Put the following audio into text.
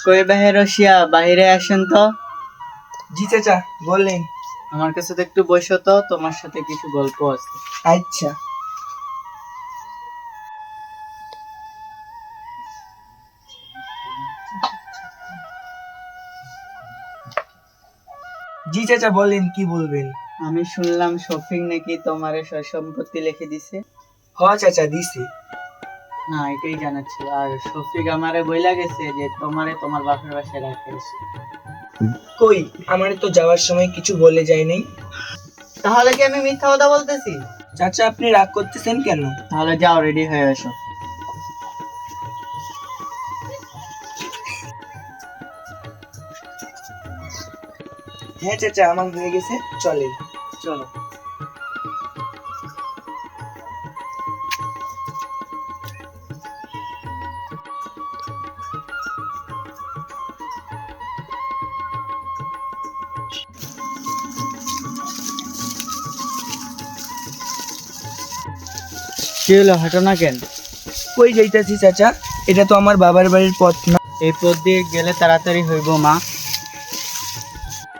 কই ভাই রশিয়া, বাইরে আসেন তো। জি চাচা বললেন। আমার কাছে তো একটু বসো তো, তোমার সাথে কিছু গল্প আছে। আচ্ছা। জি চাচা বলেন, কি বলবেন? আমি শুনলাম শফিক নাকি তোমারে সয় সম্পত্তি লিখে দিছে। হ চাচা দিছি। না, এটাই জানাচ্ছি। আর শফিক আমারে বইলা গেছে যে তোমারে তোমার বাপের বাসায় রাখে এসে। কই, আমারে তো যাওয়ার সময় কিছু বলে যায় নাই। তাহলে কি আমি মিথ্যা কথা বলতেছি? চাচা আপনি রাগ করতেছেন কেন? তাহলে যাও, রেডি হয়ে এসো। হ্যাঁ চাচা আমার হয়ে গেছে, চলেন। চলো। কি হলো, হাঁটো না কেন? কই যাইতাছি চাচা? এটা তো আমার বাবার বাড়ির পথ না। এই পথ দিয়ে গেলে তাড়াতাড়ি হইব মা।